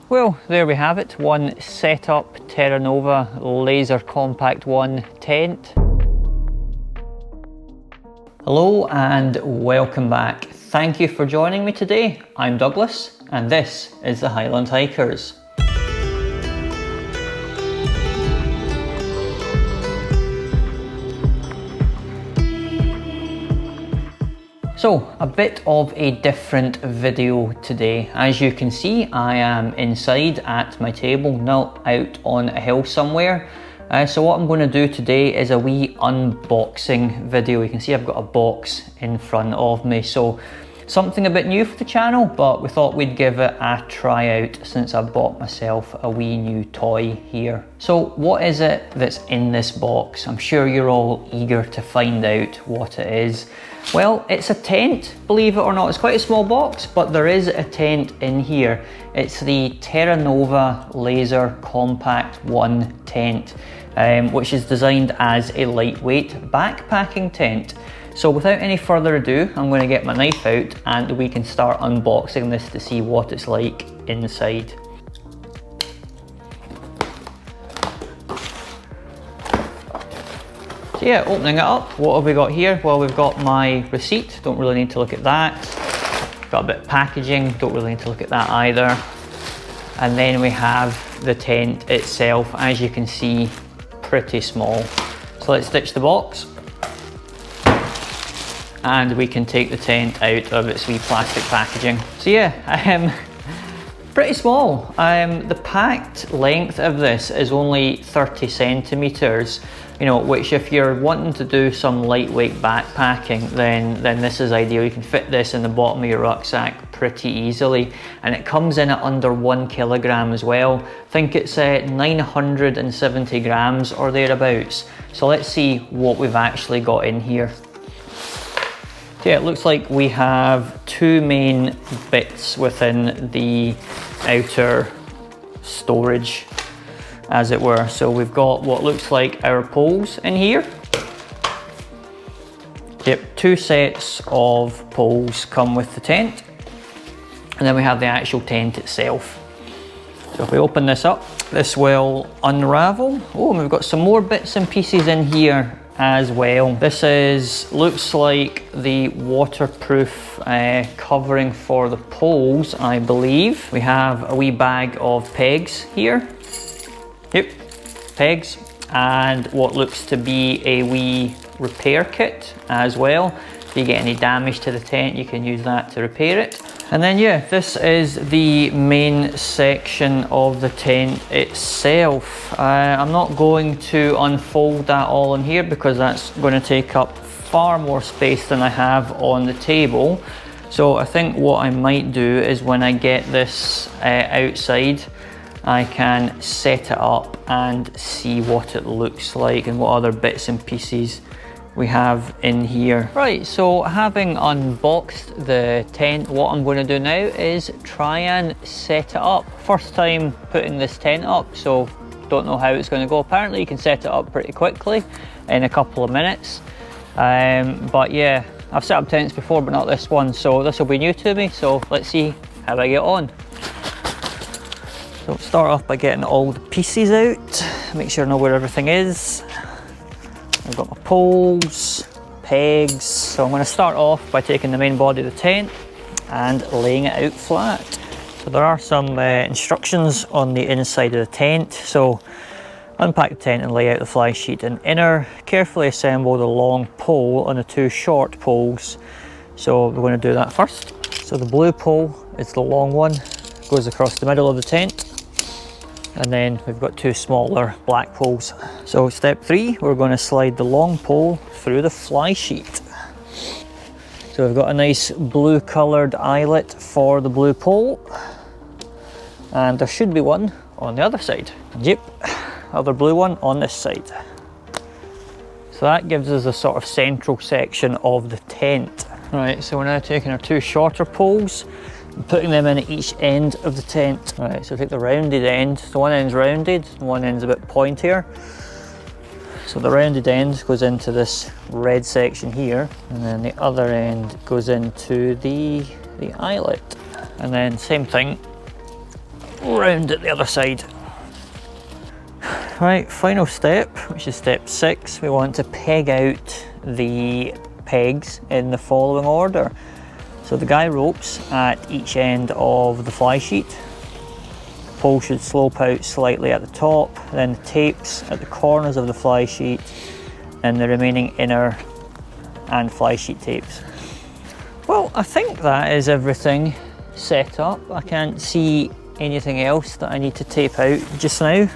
Well, there we have it, one setup Terra Nova Laser Compact 1 tent. Hello and welcome back. Thank you for joining me today. I'm Douglas and this is the Highland Hikers. So, a bit of a different video today. As you can see, I am inside at my table, not out on a hill somewhere. So what I'm going to do today is a wee unboxing video. You can see I've got a box in front of me. So something a bit new for the channel, but we thought we'd give it a try out since I bought myself a wee new toy here. So what is it that's in this box? I'm sure you're all eager to find out what it is. Well, it's a tent, believe it or not. It's quite a small box, but there is a tent in here. It's the Terra Nova Laser Compact 1 tent, which is designed as a lightweight backpacking tent. So without any further ado, I'm going to get my knife out and we can start unboxing this to see what it's like inside. So yeah, opening it up, what have we got here? Well, we've got my receipt, don't really need to look at that. Got a bit of packaging, don't really need to look at that either. And then we have the tent itself, as you can see, pretty small. So let's ditch the box. And we can take the tent out of its wee plastic packaging. So yeah, pretty small. The packed length of this is only 30 centimeters, you know, which if you're wanting to do some lightweight backpacking, then this is ideal. You can fit this in the bottom of your rucksack pretty easily, and it comes in at under 1 kilogram as well. I think it's 970 grams or thereabouts. So let's see what we've actually got in here. Yeah, it looks like we have two main bits within the outer storage, as it were. So we've got what looks like our poles in here. Yep, two sets of poles come with the tent. And then we have the actual tent itself. So if we open this up, this will unravel. Oh, and we've got some more bits and pieces in here as well. This looks like the waterproof covering for the poles, I believe. We have a wee bag of pegs here. Yep, pegs, and what looks to be a wee repair kit as well. If you get any damage to the tent, you can use that to repair it. And then yeah, this is the main section of the tent itself. I'm not going to unfold that all in here because that's going to take up far more space than I have on the table. So I think what I might do is when I get this outside, I can set it up and see what it looks like and what other bits and pieces we have in here. Right, so having unboxed the tent, what I'm going to do now is try and set it up. First time putting this tent up, so don't know how it's going to go. Apparently you can set it up pretty quickly in a couple of minutes. But yeah, I've set up tents before, but not this one, so this will be new to me. So let's see how I get on. So start off by getting all the pieces out, make sure I know where everything is. I've got my poles, pegs. So I'm going to start off by taking the main body of the tent and laying it out flat. So there are some instructions on the inside of the tent. So unpack the tent and lay out the fly sheet and inner. Carefully assemble the long pole on the two short poles. So we're going to do that first. So the blue pole is the long one, goes across the middle of the tent. And then we've got two smaller black poles. So step 3, we're going to slide the long pole through the fly sheet. So we've got a nice blue coloured eyelet for the blue pole. And there should be one on the other side. Yep, other blue one on this side. So that gives us a sort of central section of the tent. Right, so we're now taking our two shorter poles, putting them in at each end of the tent. Right, so take the rounded end. So one end's rounded, one end's a bit pointier. So the rounded end goes into this red section here, and then the other end goes into the eyelet. And then same thing, round at the other side. Right, final step, which is step 6. We want to peg out the pegs in the following order. So the guy ropes at each end of the fly sheet. Pole should slope out slightly at the top, then the tapes at the corners of the fly sheet, and the remaining inner and fly sheet tapes. Well, I think that is everything set up. I can't see anything else that I need to tape out just now,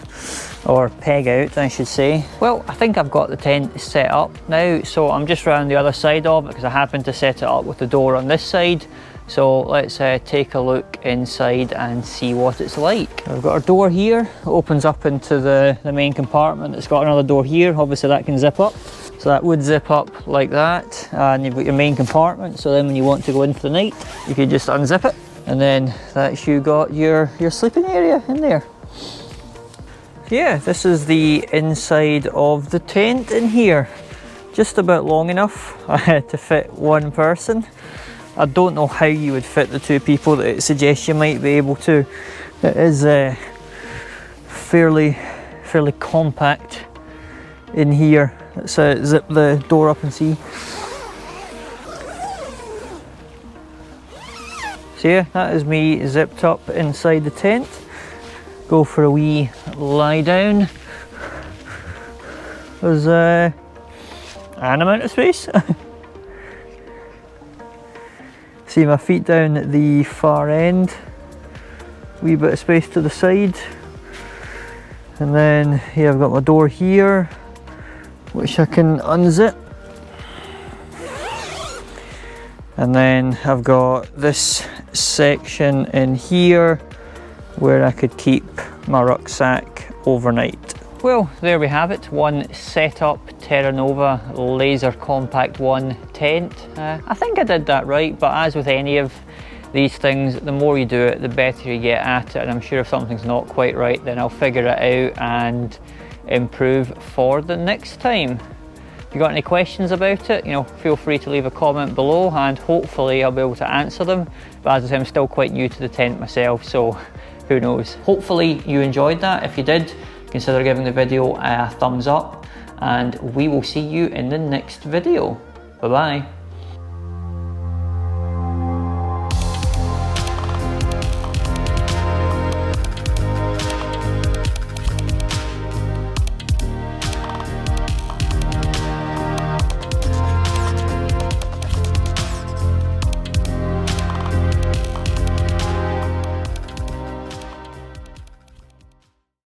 or peg out I should say. Well, I think I've got the tent set up now, so I'm just around the other side of it because I happen to set it up with the door on this side. So let's take a look inside and see what it's like. We've got our door here, it opens up into the main compartment. It's got another door here, obviously that can zip up. So that would zip up like that, and you've got your main compartment, so then when you want to go in for the night, you can just unzip it. And then that's you got your sleeping area in there. Yeah, this is the inside of the tent in here. Just about long enough to fit one person. I don't know how you would fit the 2 people that it suggests you might be able to. It is fairly compact in here. Let's zip the door up and see. So yeah, that is me zipped up inside the tent. Go for a wee lie down. There's an amount of space. See my feet down at the far end. Wee bit of space to the side. And then here I've got my door here, which I can unzip. And then I've got this section in here where I could keep my rucksack overnight. Well, there we have it, one set up Terra Nova Laser Compact 1 tent. I think I did that right, but as with any of these things, the more you do it, the better you get at it, and I'm sure if something's not quite right, then I'll figure it out and improve for the next time. If you got any questions about it, you know, feel free to leave a comment below and hopefully I'll be able to answer them. But as I say, I'm still quite new to the tent myself, so who knows. Hopefully you enjoyed that. If you did, consider giving the video a thumbs up, and we will see you in the next video. Bye bye.